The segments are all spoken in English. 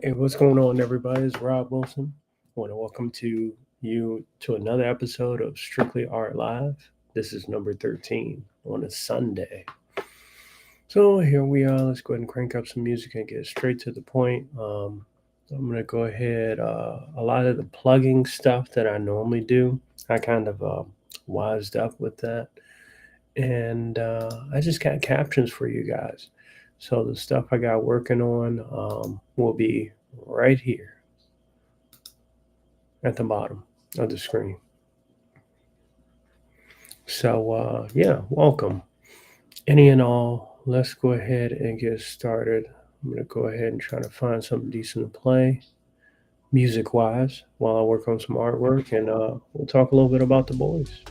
Hey, what's going on, everybody? It's Rob Wilson. I want to welcome you to another episode of Strictly Art Live. This is number 13 on a Sunday. So here we are. Let's go ahead and crank up some music and get straight to the point. I'm going to go ahead. A lot of the plugging stuff that I normally do, I kind of wised up with that. And I just got captions for you guys. So the stuff I got working on will be right here at the bottom of the screen. So, yeah, welcome. Any and all, let's go ahead and get started. I'm going to go ahead and try to find something decent to play music wise while I work on some artwork, and we'll talk a little bit about the boys.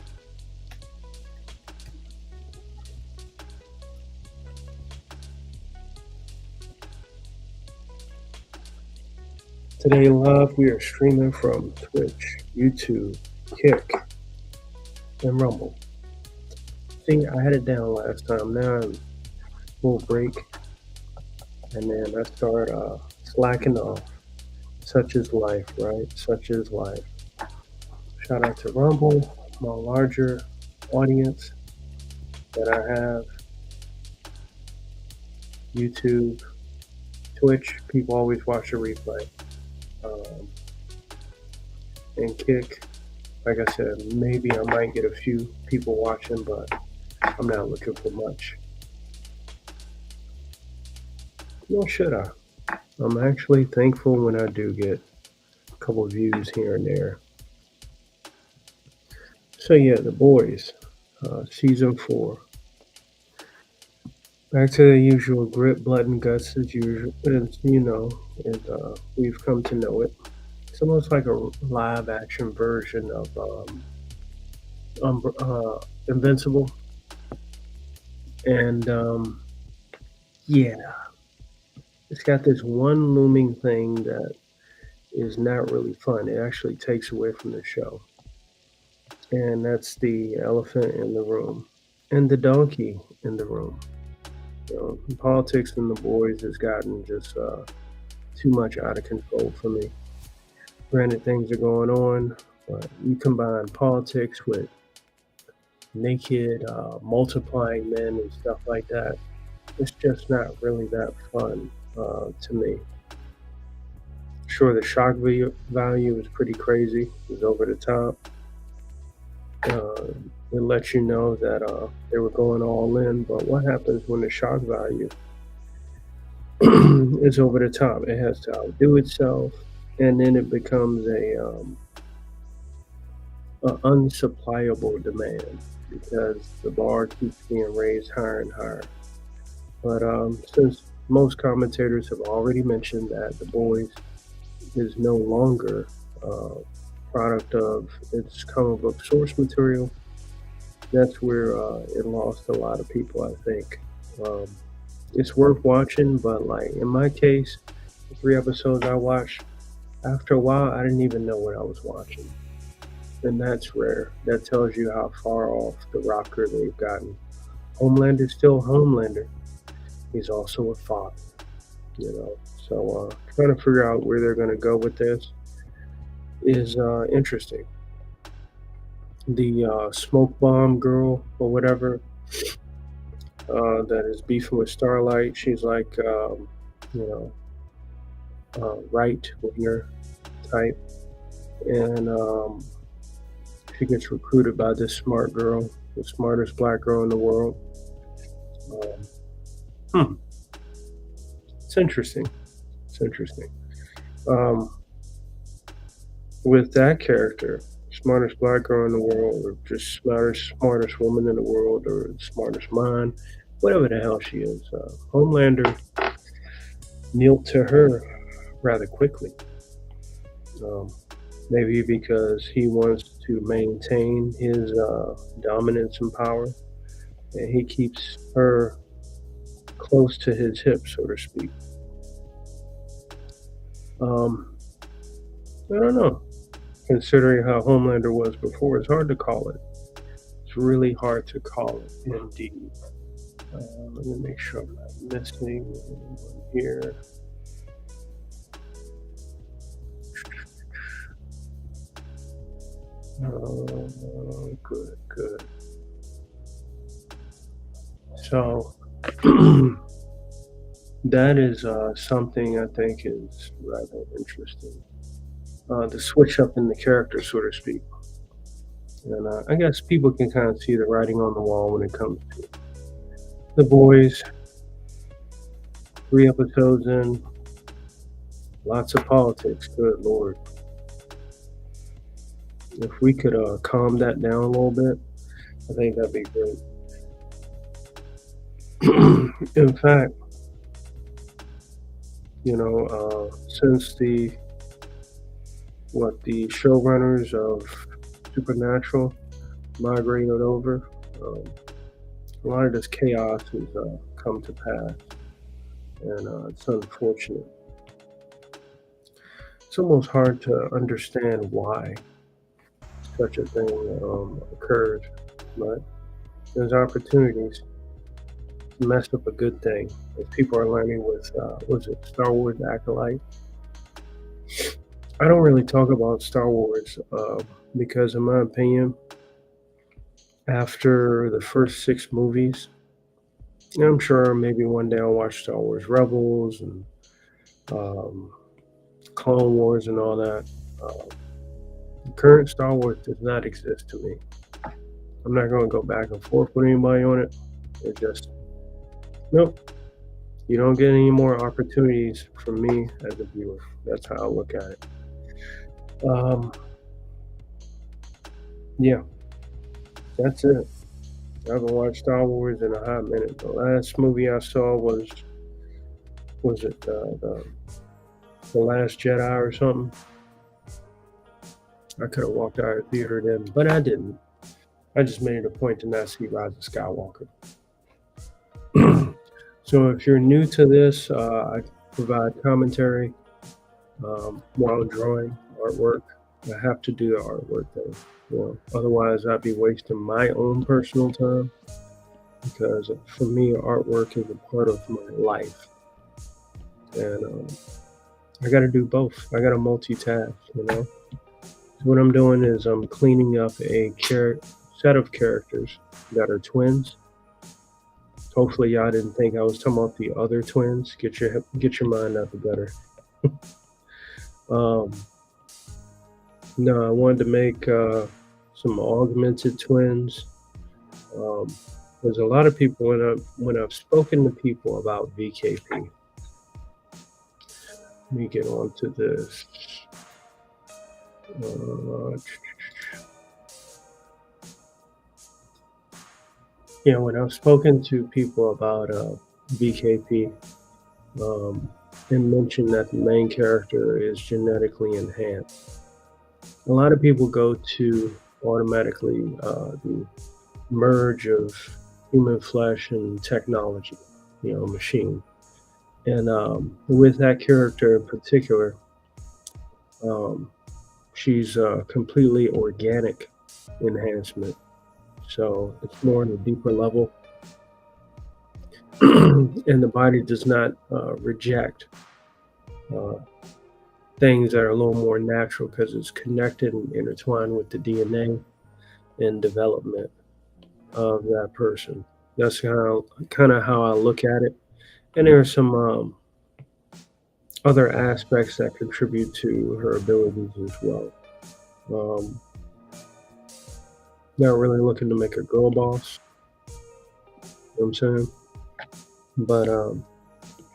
Today, live, we are streaming from Twitch, YouTube, Kick, and Rumble. See, I had it down last time. Now I'm a little break, and then I start slacking off. Such is life, right? Such is life. Shout out to Rumble, my larger audience that I have. YouTube, Twitch, people always watch the replay. And Kick, like I said, maybe I might get a few people watching, but I'm not looking for much. Nor should I. I'm actually thankful when I do get a couple of views here and there. So yeah, The Boys, season 4. Back to the usual grit, blood, and guts as usual. We've come to know it. It's almost like a live action version of Invincible. And yeah, it's got this one looming thing that is not really fun. It actually takes away from the show. And that's the elephant in the room and the donkey in the room. Politics in The Boys has gotten just too much out of control for me. Granted, things are going on, but you combine politics with naked multiplying men and stuff like that, it's just not really that fun to me. Sure, the shock value is pretty crazy. It's over the top. It lets you know that they were going all in, but what happens when the shock value is over the top? It has to outdo itself, and then it becomes a unsupplyable demand because the bar keeps being raised higher and higher. But since most commentators have already mentioned that The Boys is no longer product of its comic book source material, that's where it lost a lot of people, I think. It's worth watching, but like in my case, the 3 episodes I watched, after a while, I didn't even know what I was watching. And that's rare. That tells you how far off the rocker they've gotten. Homelander's still Homelander. He's also a father, So trying to figure out where they're going to go with this is interesting. The smoke bomb girl or whatever that is beefing with Starlight, she's like, right winger type, and she gets recruited by this smart girl, the smartest black girl in the world. It's interesting. With that character, smartest black girl in the world, or just smartest woman in the world, or smartest mind, whatever the hell she is, Homelander kneeled to her rather quickly. Maybe because he wants to maintain his dominance and power, and he keeps her close to his hip, so to speak. I don't know. Considering how Homelander was before, it's hard to call it. It's really hard to call it, indeed. Let me make sure I'm not missing anyone here. Good, good. So that is something I think is rather interesting. The switch up in the character, so to speak. And I guess people can kind of see the writing on the wall when it comes to the boys. 3 episodes in, lots of politics. Good lord. If we could calm that down a little bit, I think that'd be great. In fact, since the showrunners of Supernatural migrated over, a lot of this chaos has come to pass, and it's unfortunate. It's almost hard to understand why such a thing occurred, but there's opportunities to mess up a good thing, as people are learning with was it Star Wars Acolyte? I don't really talk about Star Wars because, in my opinion, after the first 6 movies, and I'm sure maybe one day I'll watch Star Wars Rebels and um, Clone Wars and all that. The current Star Wars does not exist to me. I'm not going to go back and forth with anybody on it. It's just, nope. You don't get any more opportunities from me as a viewer. That's how I look at it. Yeah, that's it. I haven't watched Star Wars in a hot minute. The last movie I saw was it the Last Jedi or something? I could have walked out of the theater then, but I didn't. I just made it a point to not see Rise of Skywalker. So if you're new to this, I provide commentary while drawing artwork. I have to do the artwork though. Otherwise I'd be wasting my own personal time, because for me, artwork is a part of my life, and I got to do both. I got to multitask. So what I'm doing is I'm cleaning up a set of characters that are twins. Hopefully, y'all didn't think I was talking about the other twins. Get your mind out the gutter. No, I wanted to make some augmented twins. There's a lot of people when I've spoken to people about VKP. Let me get on to this. When I've spoken to people about VKP, and mentioned that the main character is genetically enhanced, a lot of people go to automatically the merge of human flesh and technology, machine. And with that character in particular, she's a completely organic enhancement. So it's more on a deeper level. And the body does not reject things that are a little more natural, because it's connected and intertwined with the DNA and development of that person. That's kind of how I look at it. And there are some other aspects that contribute to her abilities as well. Not really looking to make a girl boss, you know what I'm saying? But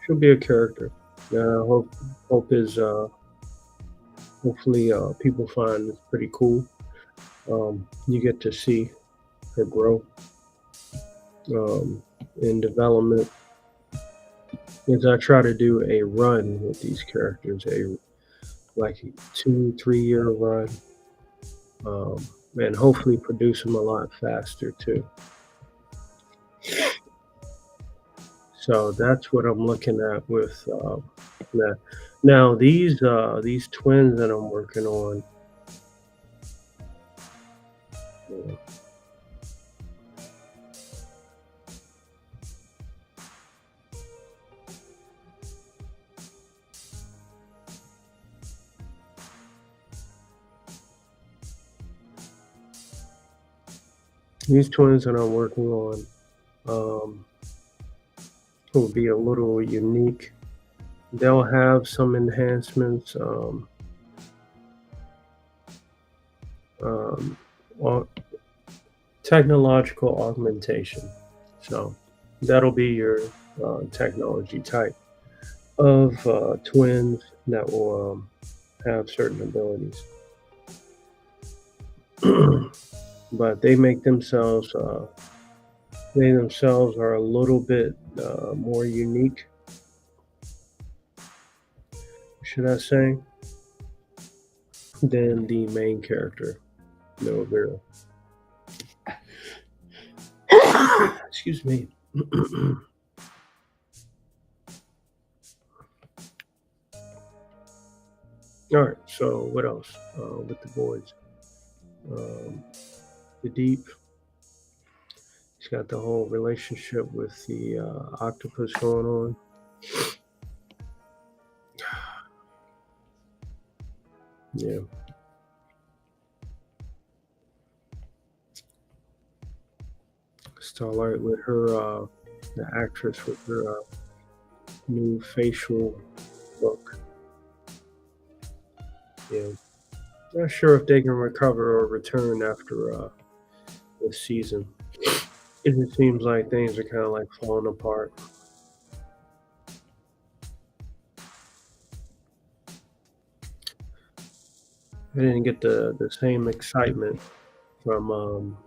she'll be a character. Hope is hopefully people find this pretty cool. You get to see her grow in development. As I try to do a run with these characters, a 2-3 year run, and hopefully produce them a lot faster too. So that's what I'm looking at with that. Now these twins that I'm working on, These twins that I'm working on um, will be a little unique. They'll have some enhancements, um, au- technological augmentation. So that'll be your technology type of twins that will have certain abilities. But they themselves are a little bit more unique, should I say, than the main character, Novera. Excuse me. All right, so what else with the boys? Um, the Deep, he's got the whole relationship with the octopus going on. Yeah. Starlight with her, the actress with her new facial look. Yeah. Not sure if they can recover or return after this season. It just seems like things are kind of like falling apart. I didn't get the same excitement from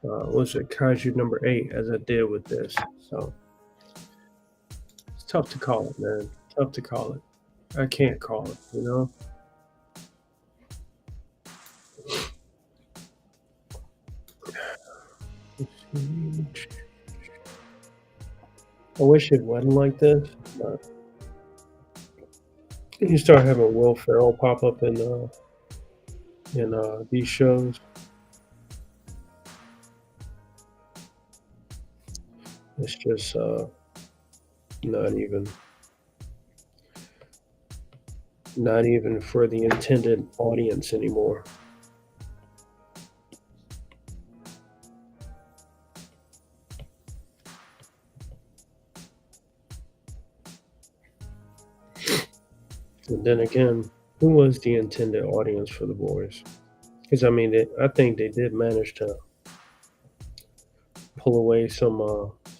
what's it, Kaiju number 8 as I did with this. So it's tough to call it, man. Tough to call it. I can't call it, you know? I wish it wasn't like this, but you start having Will Ferrell pop up in these shows. It's just not even not even for the intended audience anymore. And then again, who was the intended audience for the boys? Because I mean, I think they did manage to pull away some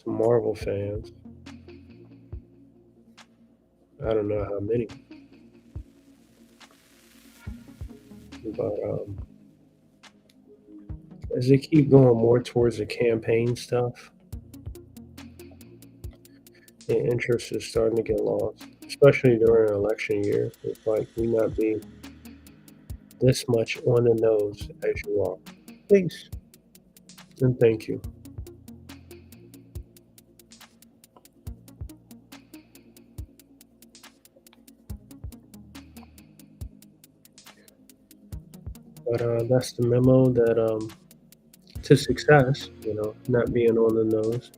Marvel fans. I don't know how many, but as they keep going more towards the campaign stuff, the interest is starting to get lost, especially during an election year. It's like we not be this much on the nose as you are. Please and thank you. But that's the memo that to success, not being on the nose,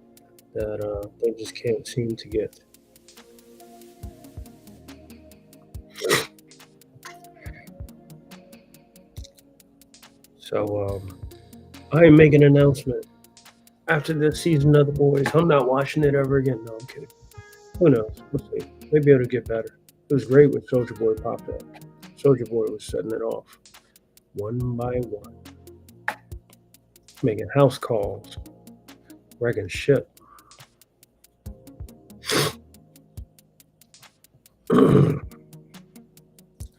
that they just can't seem to get. So I make an announcement after this season of The Boys. I'm not watching it ever again. No, I'm kidding. Who knows? We'll see. Maybe it'll get better. It was great when Soldier Boy popped up. Soldier Boy was setting it off one by one, making house calls, wrecking shit.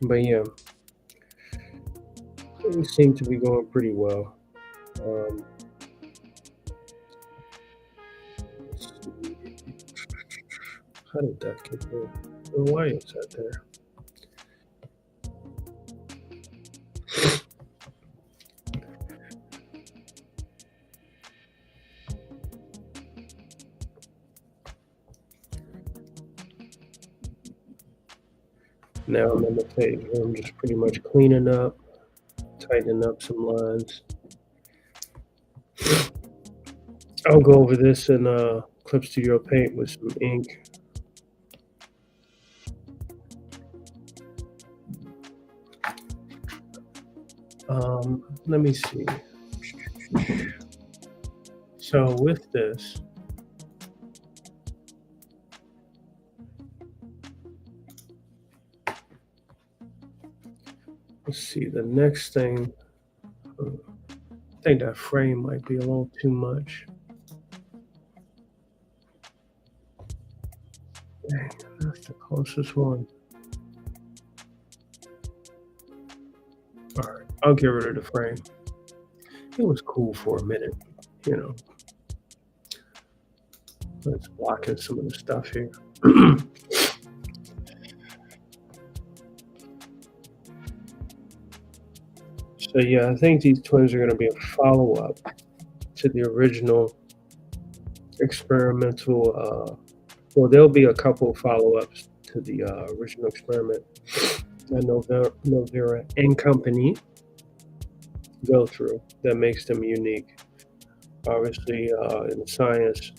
But yeah, things seem to be going pretty well. Um, how did that get there? And why is that there? Now I'm on the page where I'm just pretty much cleaning up, tightening up some lines. I'll go over this in Clip Studio Paint with some ink. Let me see. So with this, let's see. The next thing, I think that frame might be a little too much. Dang, that's the closest one. All right, I'll get rid of the frame. It was cool for a minute, you know. It's blocking some of the stuff here. So yeah, I think these twins are going to be a follow-up to the original experimental. Well, there'll be a couple follow-ups to the original experiment that Novera and company go through that makes them unique. Obviously, in science,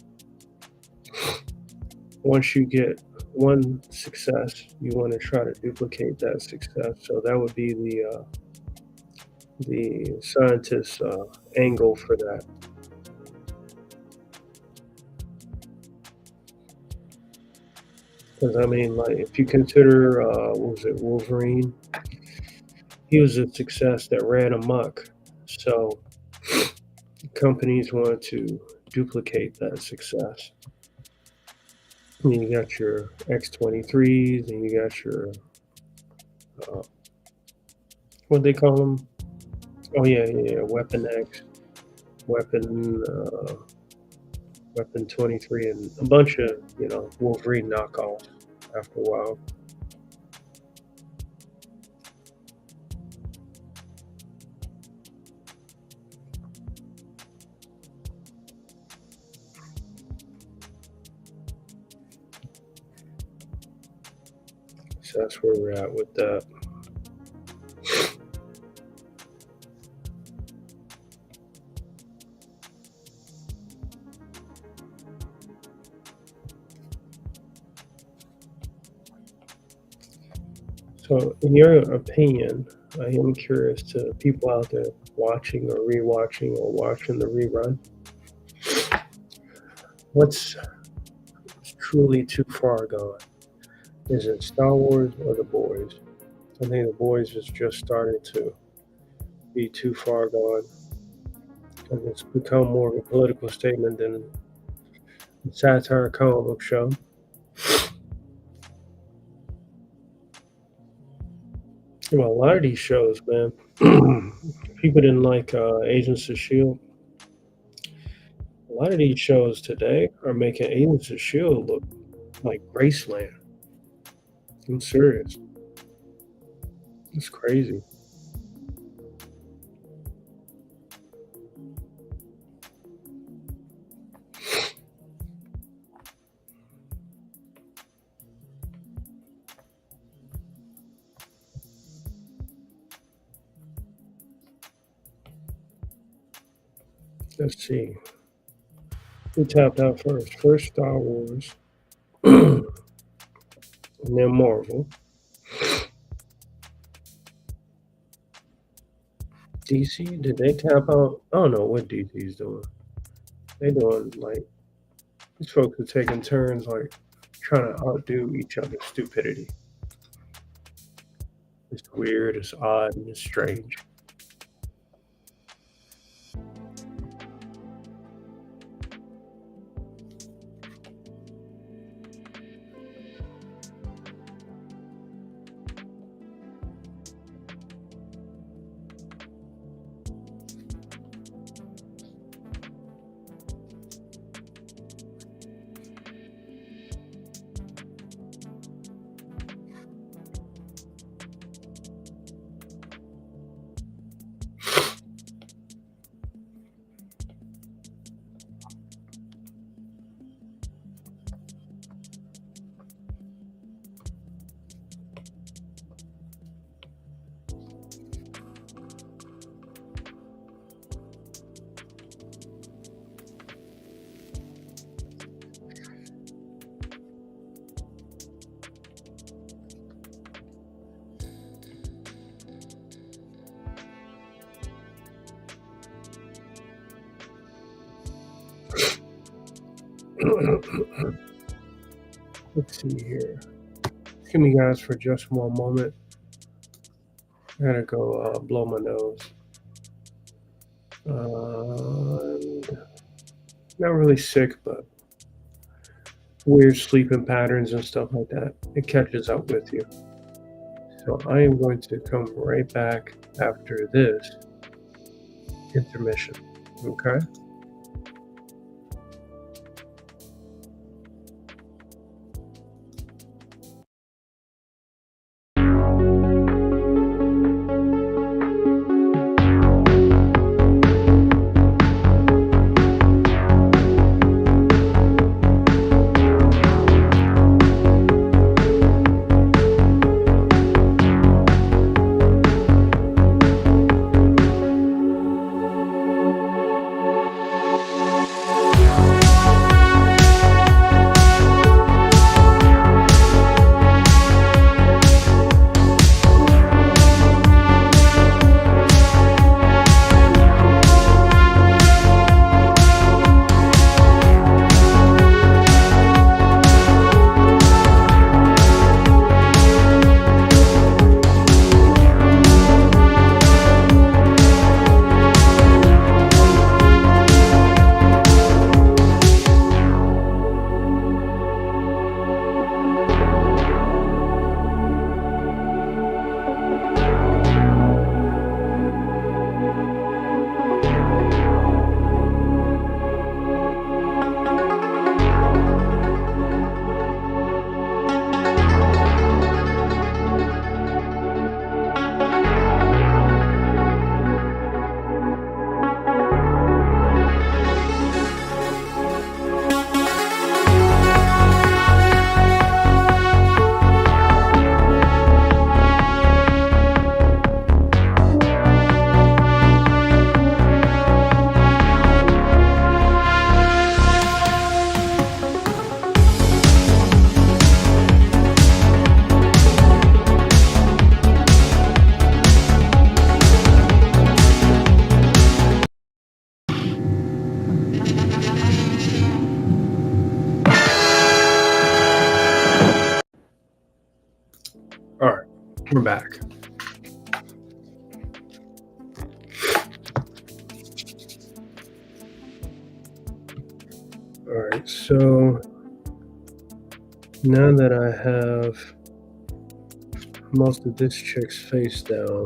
once you get one success, you want to try to duplicate that success. So that would be the scientist's angle for that. Because I mean, like, if you consider, what was it, Wolverine? He was a success that ran amok. So companies want to duplicate that success. And you got your X-23s, and you got your uh, what they call them? Oh yeah, Weapon X, Weapon Weapon 23, and a bunch of Wolverine knockoffs. After a while, so that's where we're at with that. So, in your opinion, I am curious to people out there watching or rewatching or watching the rerun. What's truly too far gone? Is it Star Wars or The Boys? I think The Boys is just starting to be too far gone, and it's become more of a political statement than a satire comic book show. Well, a lot of these shows, man, people didn't like Agents of Shield. A lot of these shows today are making Agents of Shield look like Graceland. I'm serious. It's crazy. Let's see. Who tapped out first? First Star Wars, and then Marvel. DC, did they tap out? I don't know what DC's doing. They doing like these folks are taking turns like trying to outdo each other's stupidity. It's weird, it's odd, and it's strange. Let's see here. Excuse me, guys, for just one moment. I gotta go blow my nose. And not really sick, but weird sleeping patterns and stuff like that. It catches up with you. So I am going to come right back after this intermission. Okay? All right, we're back. All right, so now that I have most of this chick's face down,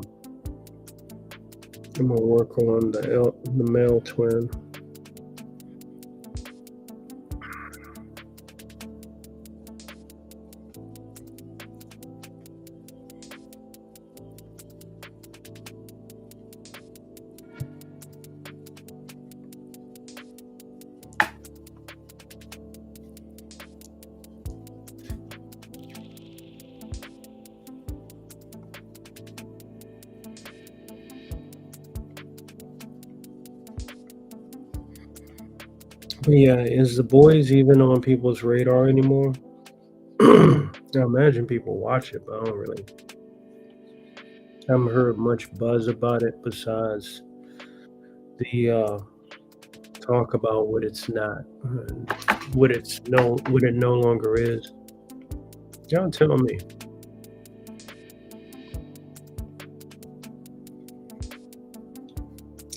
I'm gonna work on the male twin. But yeah, is the boys even on people's radar anymore? I imagine people watch it, but I don't really. I haven't heard much buzz about it besides the talk about what it's not, and what it no longer is. Y'all tell me.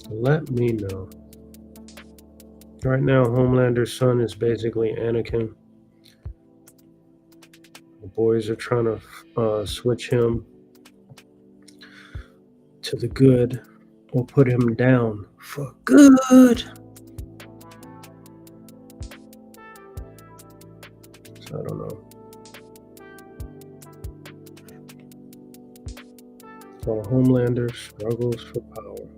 Let me know. Right now, Homelander's son is basically Anakin. The boys are trying to switch him to the good or put him down for good. So I don't know. So Homelander struggles for power.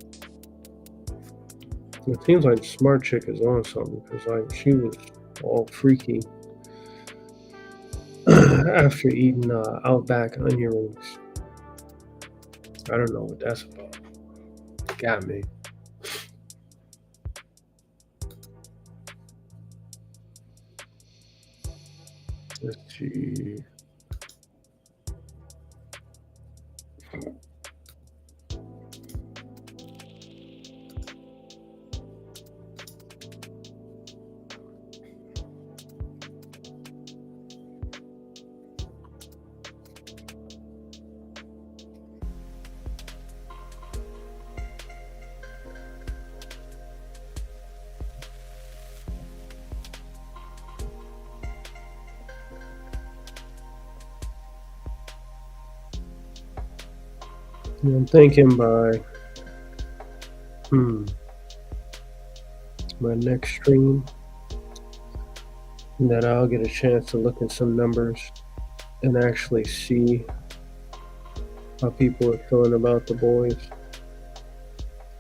It seems like Smart Chick is on something because like she was all freaky after eating Outback onion rings. I don't know what that's about. Got me. Let's see. I'm thinking by my next stream that I'll get a chance to look at some numbers and actually see how people are feeling about the boys.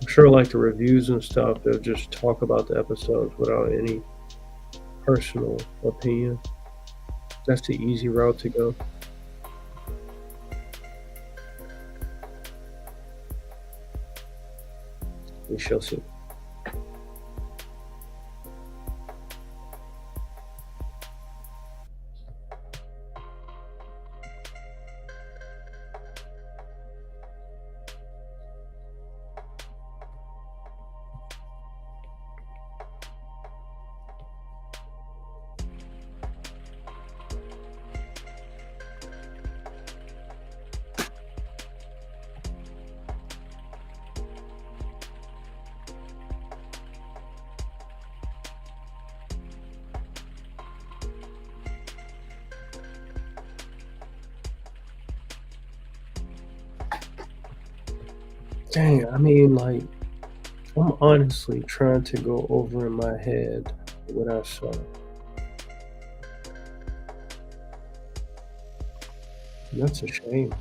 I'm sure, like the reviews and stuff, they'll just talk about the episodes without any personal opinion. That's the easy route to go. We shall see. Dang, I mean, like, I'm honestly trying to go over in my head what I saw. That's a shame.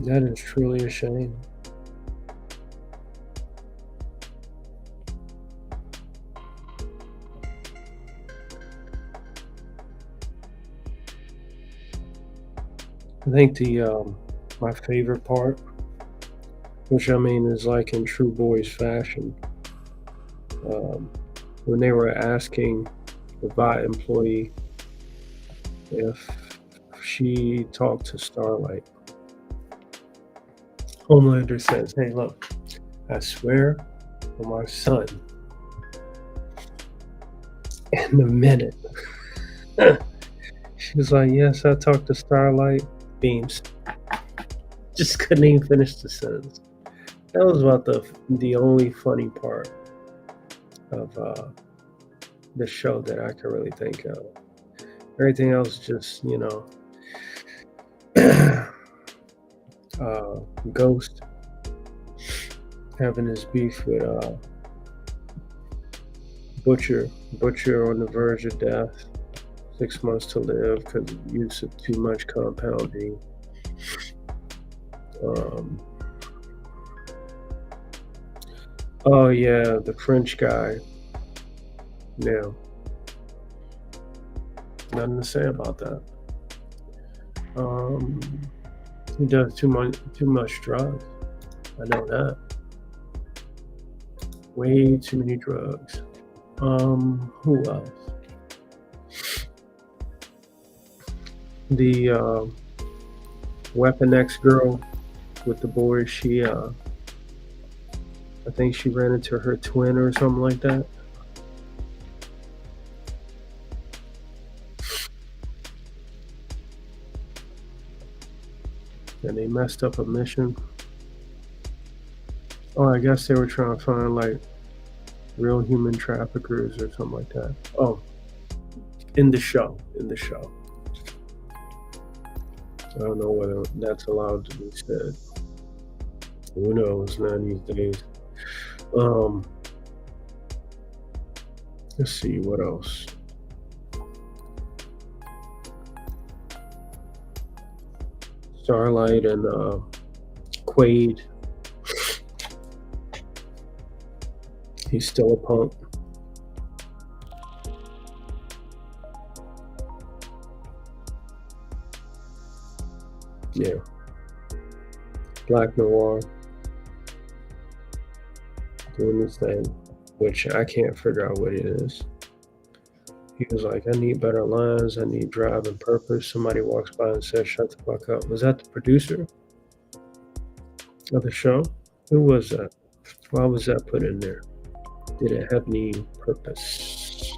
That is truly a shame. I think my favorite part, which I mean is like in true boys fashion, when they were asking the VOT employee if she talked to Starlight. Homelander says, "Hey, look, I swear on my son, in a minute." She was like, "Yes, I talked to Starlight." Beams. Just couldn't even finish the sentence. That was about the only funny part of the show that I can really think of. Everything else just, Ghost having his beef with Butcher on the verge of death, 6 months to live because of use of too much compounding. Oh yeah, the French guy. Yeah, nothing to say about that. He does too much drugs. I know that. Way too many drugs. Who else? The Weapon X girl with the boys. She, I think she ran into her twin or something like that. And they messed up a mission. Oh, I guess they were trying to find like real human traffickers or something like that. Oh, in the show. I don't know whether that's allowed to be said. Who knows, man, these days. Let's see, what else? Starlight and Quaid. He's still a punk. Yeah. Black Noir doing his thing, which I can't figure out what it is. He was like, "I need better lines, I need drive and purpose." Somebody walks by and says, "Shut the fuck up." Was that the producer of the show? Who was that? Why was that put in there? Did it have any purpose?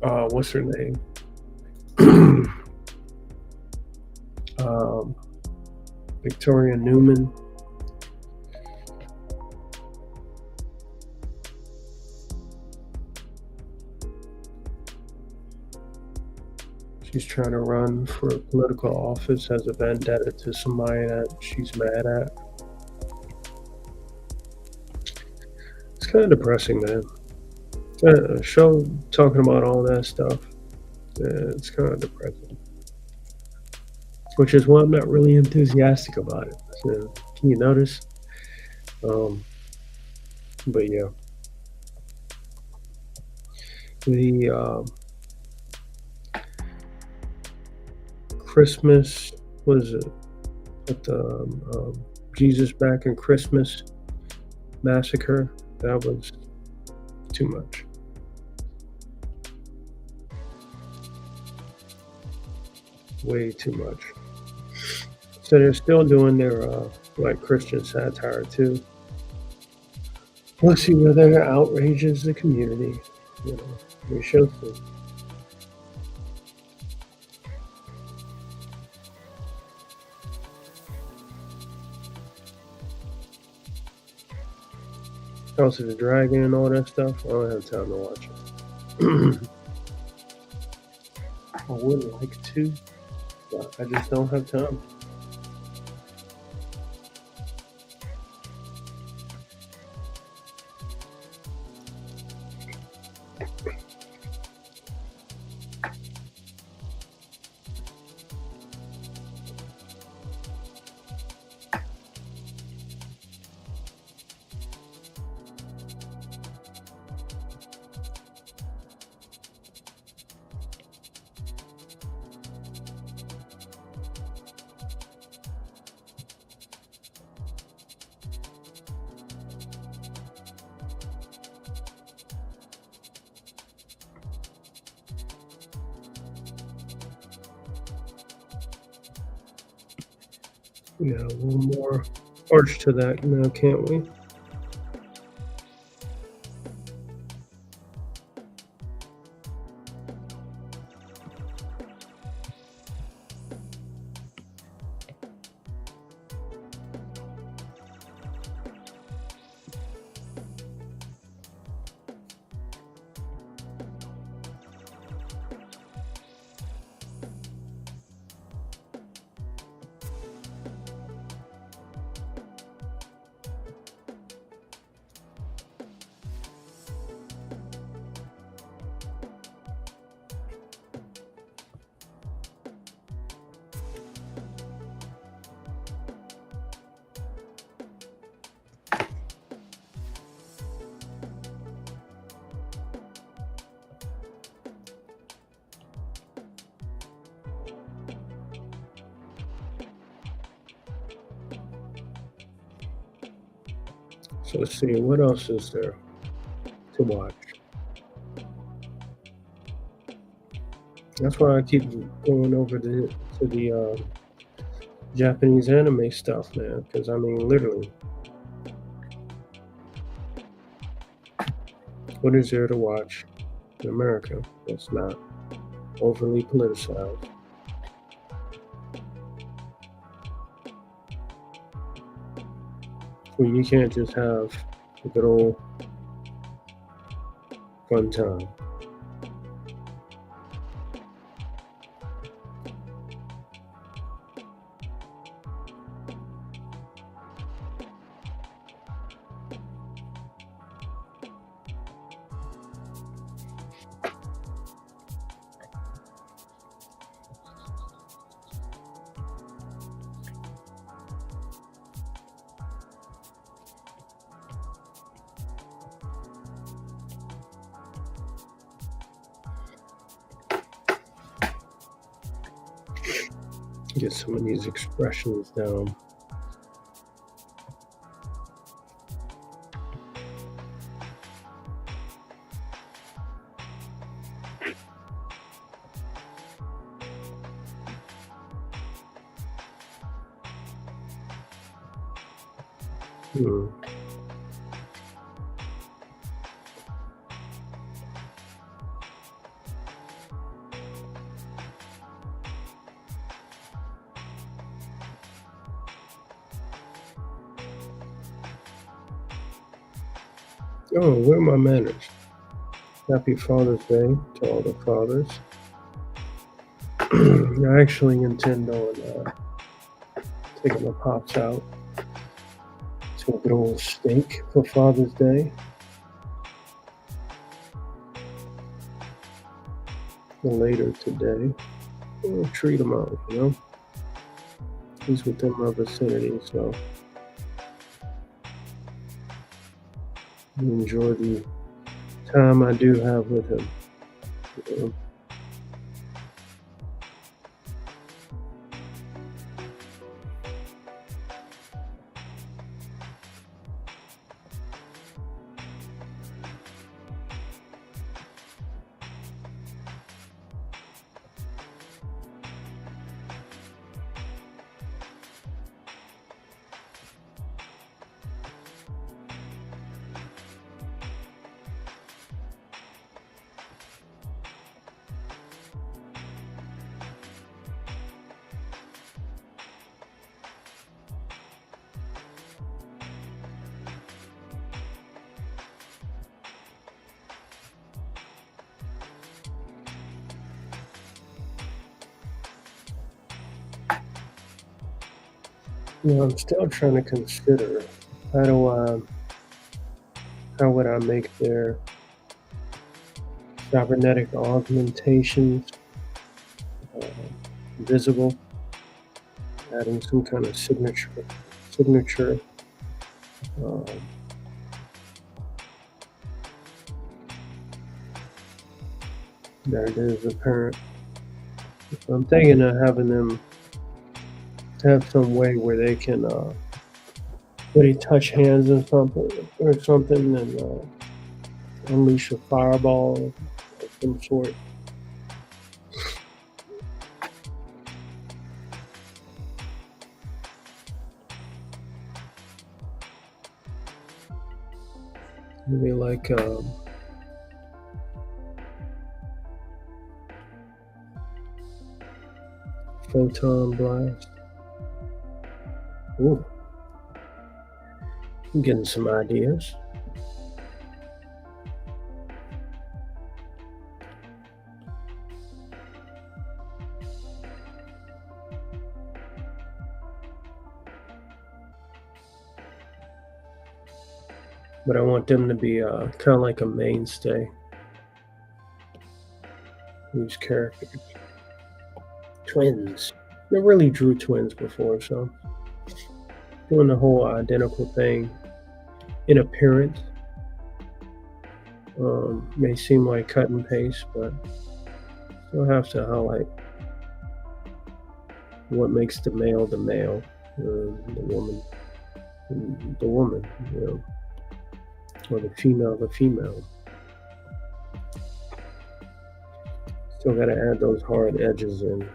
What's her name? Victoria Newman. She's trying to run for political office as a vendetta to somebody that she's mad at. It's kind of depressing, man. A show talking about all that stuff. It's kind of depressing. Which is why I'm not really enthusiastic about it. So, can you notice? But yeah. The Christmas, was it? At the Jesus Back in Christmas massacre, that was too much. Way too much. So they're still doing their like Christian satire too. We'll see whether it outrages the community. You know, we shall see. House of the Dragon and all that stuff. I don't have time to watch it. I would like to, but I just don't have time. Yeah, a little more arch to that now, can't we? So let's see, what else is there to watch? That's why I keep going over to the Japanese anime stuff, man. Because I mean, literally, what is there to watch in America that's not overly politicized? Well, you can't just have a good old fun time. Get some of these expressions down. Hmm. Oh, where are my manners? Happy Father's Day to all the fathers. I actually intend on taking my pops out to a good old steak for Father's Day later today. I'll treat him out, you know. He's within my vicinity, so enjoy the time I do have with him. You know? I'm still trying to consider how do I, how would I make their cybernetic augmentations uh, visible, adding some kind of signature um, that is apparent. I'm thinking of having them have some way where they can really touch hands or something and unleash a fireball of some sort. Maybe like photon blast. Ooh, I'm getting some ideas. But I want them to be kind of like a mainstay. These characters, twins. They really drew twins before, so doing the whole identical thing in appearance may seem like cut and paste, but still have to highlight what makes the male, the woman, the woman, you know, or the female, the female. Still got to add those hard edges in.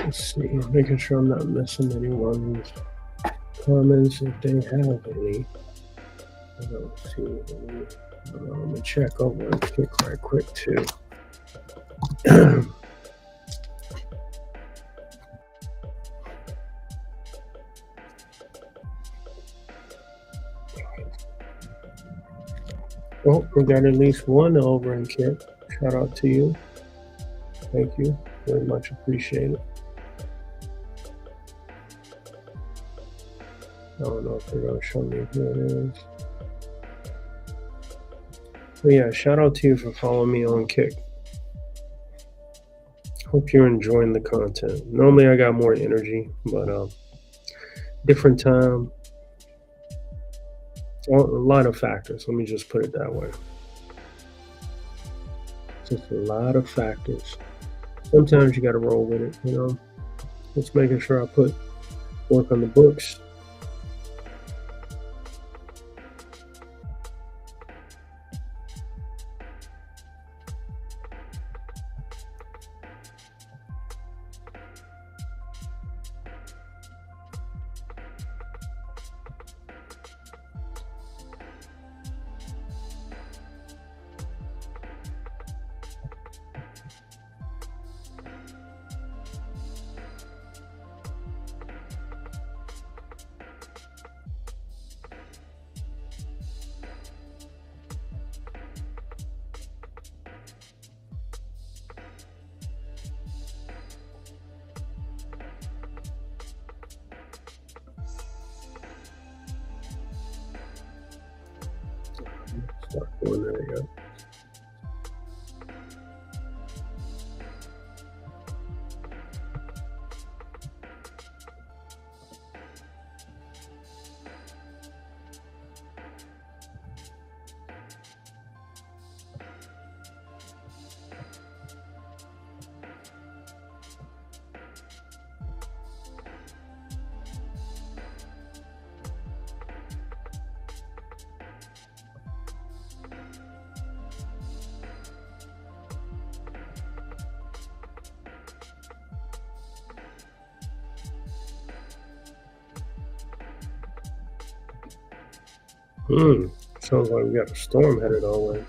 Let's see, making sure I'm not missing anyone's comments if they have any. I don't see any. I'm gonna check over and Kick right quick too. Well, we got at least one over in Kick. Shout out to you. Thank you. Very much appreciated. I don't know if they're going to show me who it is. But yeah, shout out to you for following me on Kick. Hope you're enjoying the content. Normally I got more energy, but different time. A lot of factors. Let me just put it that way. Just a lot of factors. Sometimes you got to roll with it, you know. Just making sure I put work on the books. Start doing that again. Sounds like we got a storm headed our way.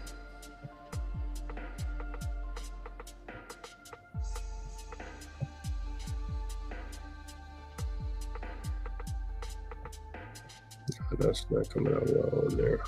That's not coming out well in there.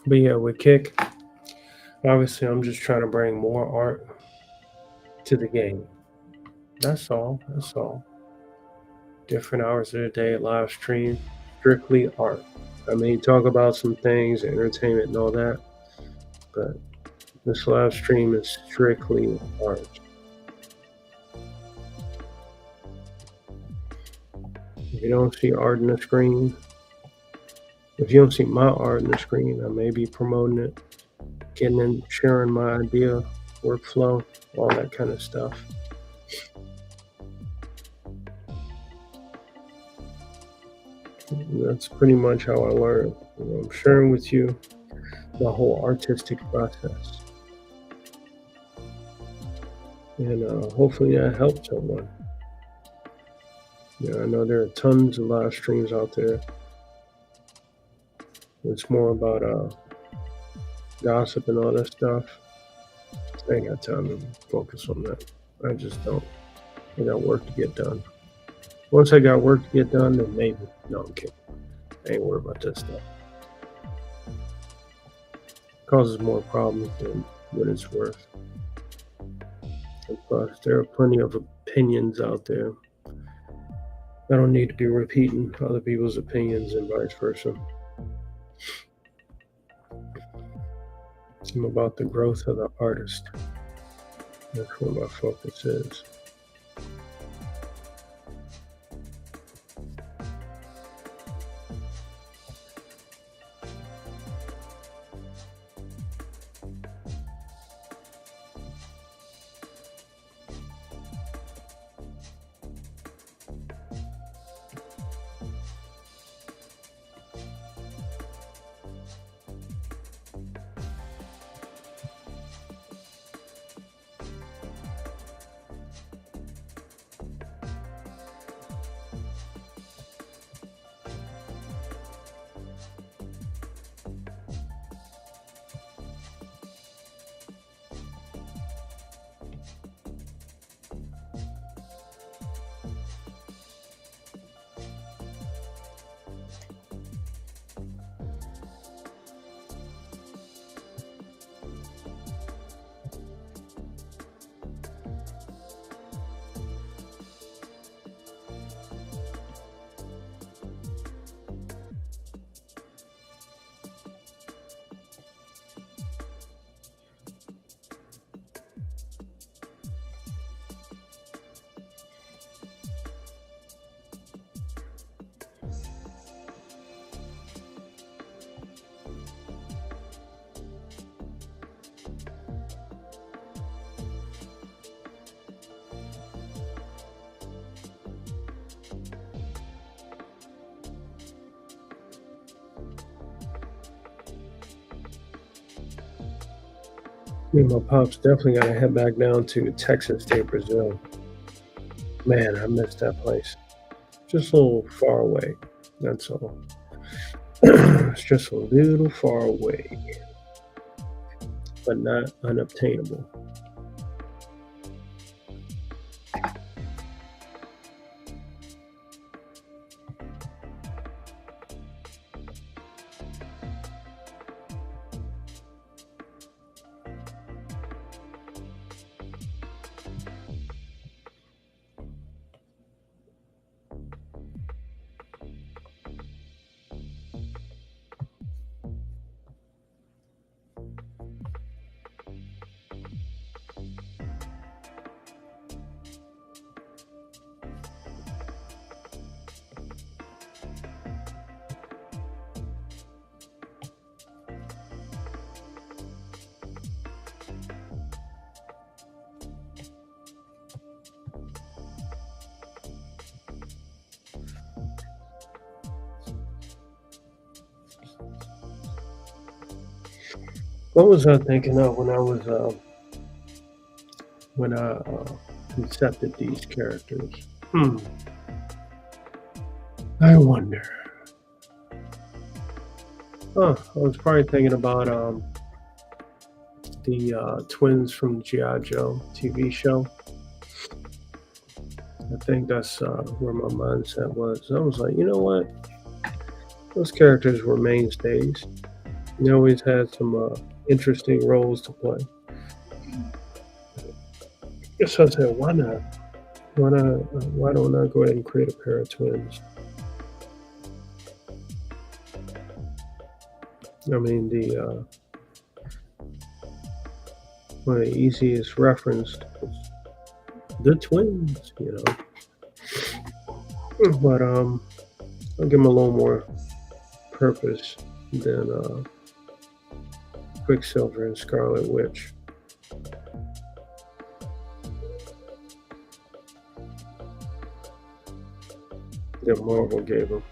But yeah, with Kick, obviously I'm just trying to bring more art to the game. That's all. That's all. Different hours of the day, live stream, strictly art. I mean, talk about some things, entertainment and all that, but this live stream is strictly art. If you don't see art in the screen, if you don't see my art in the screen, I may be promoting it, getting in, sharing my idea, workflow, all that kind of stuff. And that's pretty much how I learn. You know, I'm sharing with you the whole artistic process. And hopefully that helps someone. Yeah, I know there are tons of live streams out there. It's more about gossip and all that stuff. I ain't got time to focus on that. I just don't. I got work to get done. Once I got work to get done, then maybe. No, I'm kidding. I ain't worried about that stuff. It causes more problems than what it's worth. And plus, there are plenty of opinions out there. I don't need to be repeating other people's opinions and vice versa. I'm about the growth of the artist. That's where my focus is. Me and my pops definitely got to head back down to Texas State, Brazil. Man, I miss that place. Just a little far away. That's all. It's just a little far away, but not unobtainable. What was I thinking of when I concepted these characters? I wonder. I was probably thinking about the twins from G.I. Joe TV show. I think that's where my mindset was. I was like, you know what? Those characters were mainstays. They always had some interesting roles to play. So I said, why not? Why not? Why don't I go ahead and create a pair of twins? I mean, the one of the easiest reference was the twins, you know. But I'll give them a little more purpose than Quicksilver and Scarlet Witch. That Marvel gave them.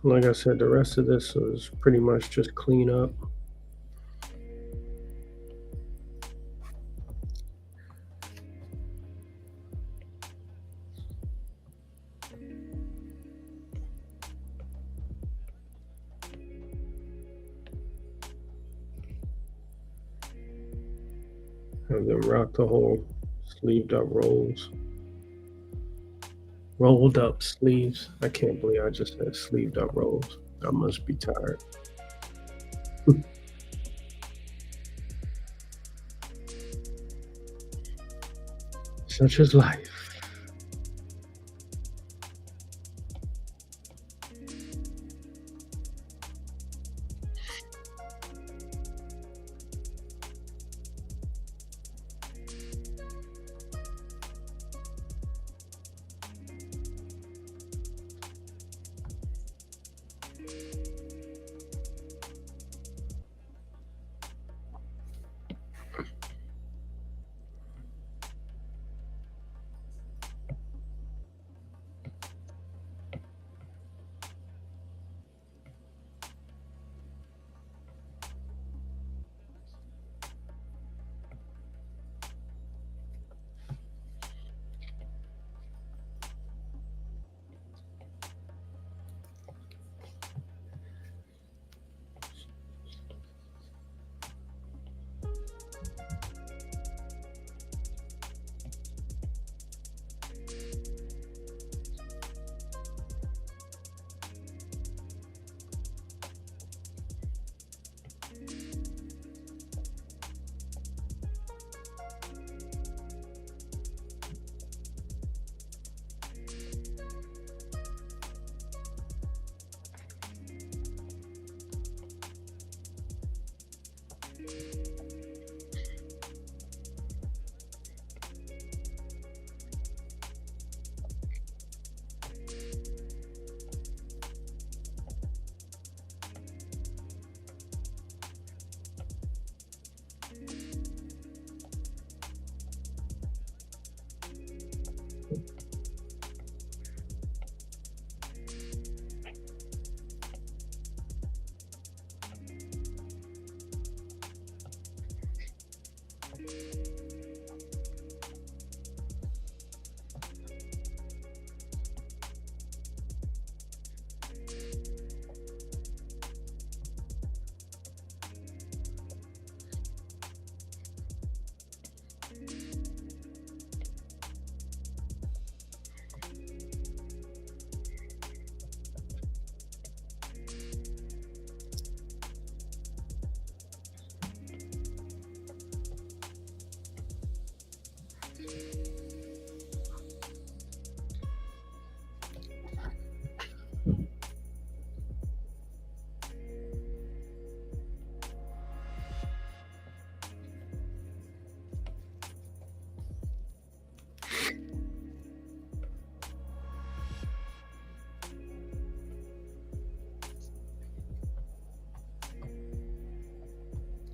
Like I said, the rest of this was pretty much just clean up. Have them rock the whole sleeved up rolls. Rolled up sleeves. I can't believe I just said sleeved up rolls. I must be tired. Such is life.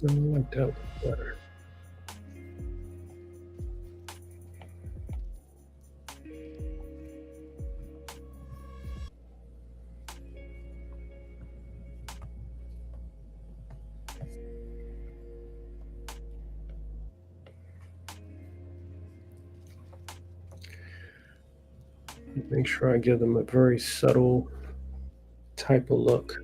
I like that one better. Make sure I give them a very subtle type of look.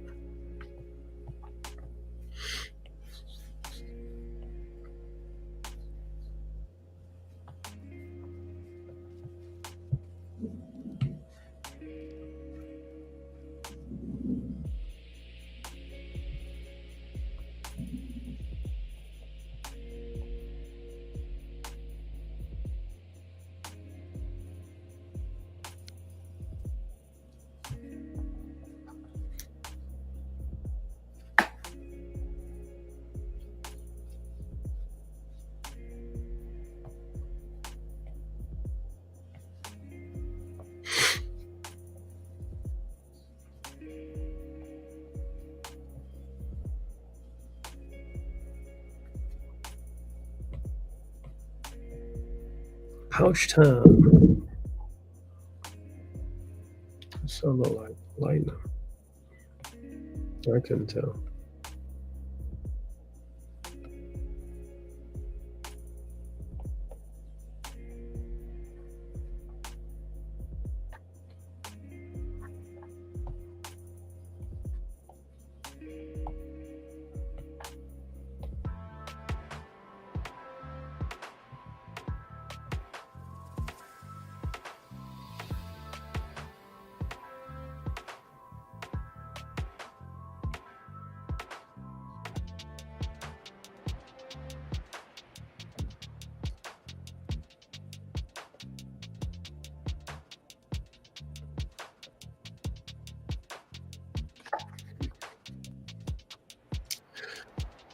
Pouch time. Sound like lightning. I couldn't tell.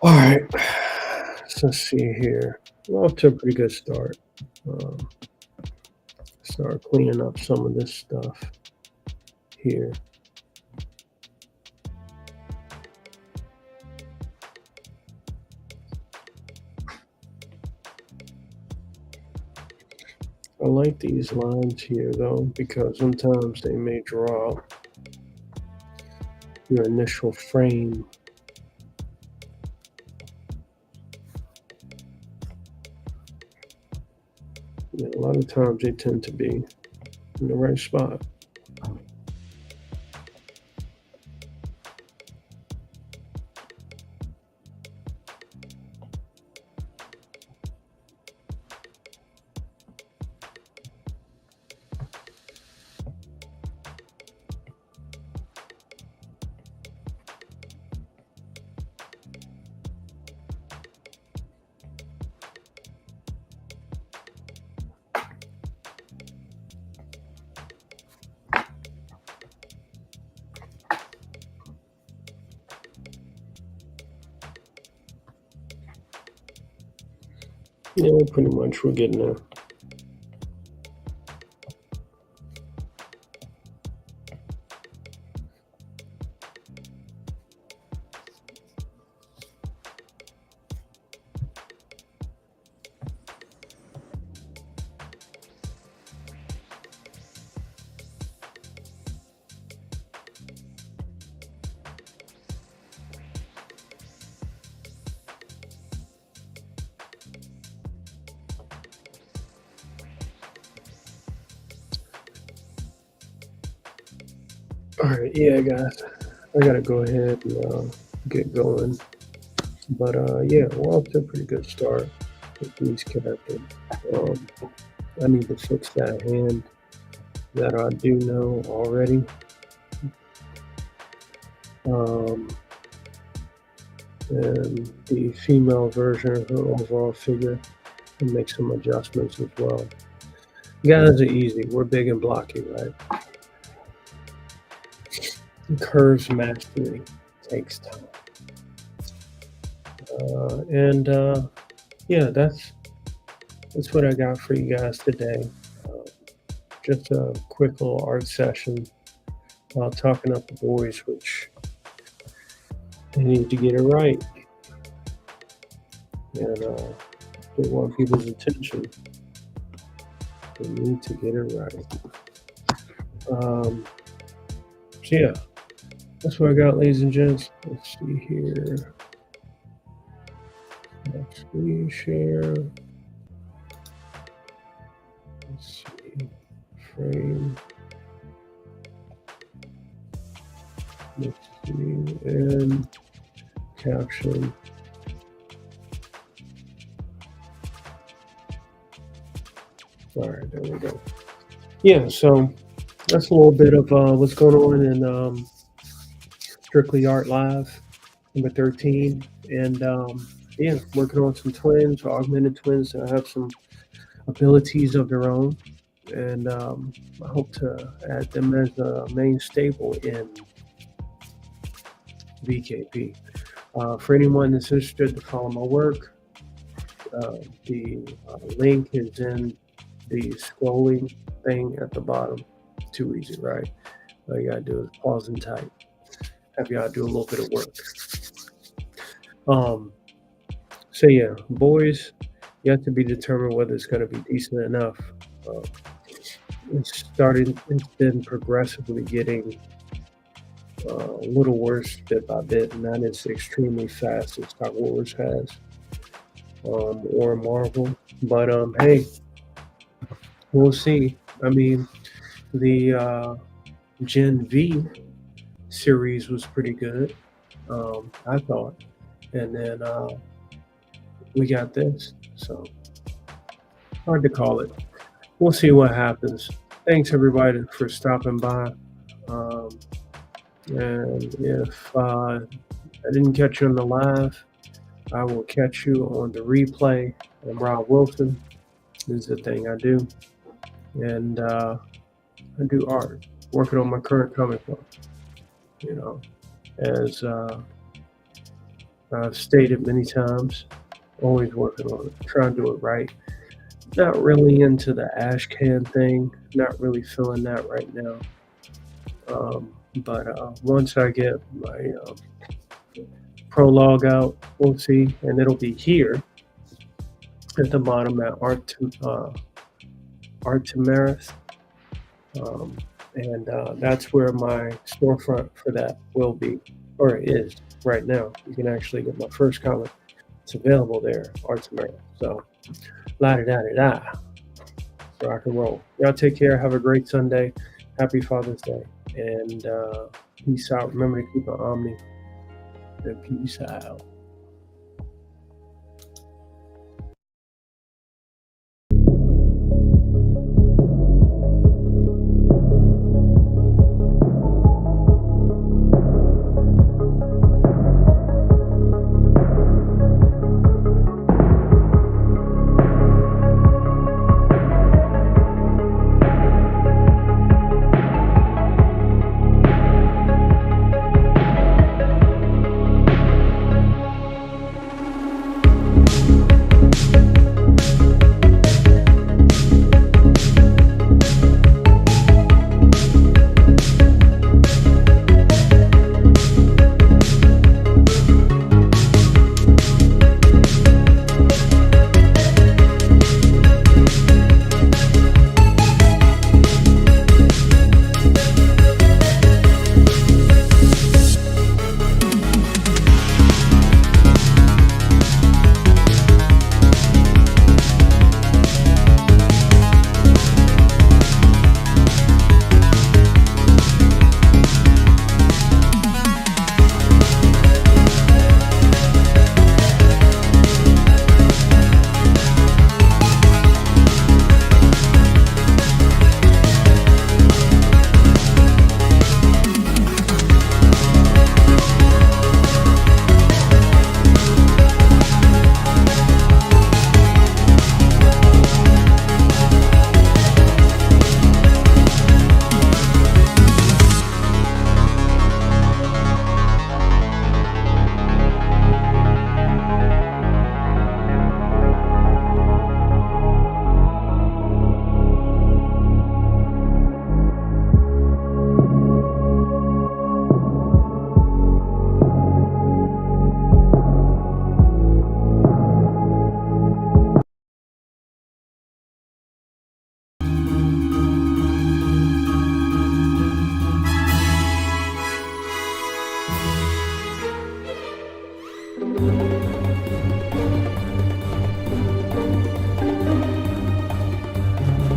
All right, so let's see here. We're off to a pretty good start. Um, Start cleaning up some of this stuff here. I like these lines here though, because sometimes they may draw out your initial frame. Yeah, a lot of times they tend to be in the right spot. Yeah, pretty much we're getting there. All right, yeah, guys, I gotta go ahead and get going. But yeah, we're off to a pretty good start with these characters. Um, I need to fix that hand that I do know already. Um, and the female version of her overall figure and make some adjustments as well. Guys are easy. We're big and blocky, right? Curves mastery takes time. And yeah, that's what I got for you guys today. Uh, just a quick little art session while talking up the boys, which they need to get it right. And they want people's attention. They need to get it right. So yeah, that's what I got, ladies and gents. Let's see here. Screen share. Let's see. Frame. Let's see. And caption. All right, there we go. Yeah, so that's a little bit of what's going on in Strictly Art Live, number 13. And yeah, working on some twins, augmented twins that have some abilities of their own. And I hope to add them as a main staple in VKP. For anyone that's interested to follow my work, the link is in the scrolling thing at the bottom. Too easy, right? All you gotta do is pause and type. Have y'all do a little bit of work. So yeah, boys, you have to be determined whether it's going to be decent enough. It's been progressively getting a little worse bit by bit, not as extremely fast as Star Wars has, or Marvel. But hey, we'll see. I mean, the Gen V series was pretty good, I thought, and then we got this, so hard to call it. We'll see what happens. Thanks everybody for stopping by. Um, and if I didn't catch you on the live, I will catch you on the replay. I'm Rob Wilson. This is the thing I do. And I do art, working on my current comic book. You know, as I've stated many times, always working on it, trying to do it right. Not really into the ash can thing, not really feeling that right now. But once I get my prologue out, we'll see, and it'll be here at the bottom at Art to Marith. And that's where my storefront for that will be, or is right now. You can actually get my first comic. It's available there, Art to Marith. So, la-da-da-da-da. Rock and roll. Y'all take care. Have a great Sunday. Happy Father's Day. And peace out. Remember to keep an omni. And peace out.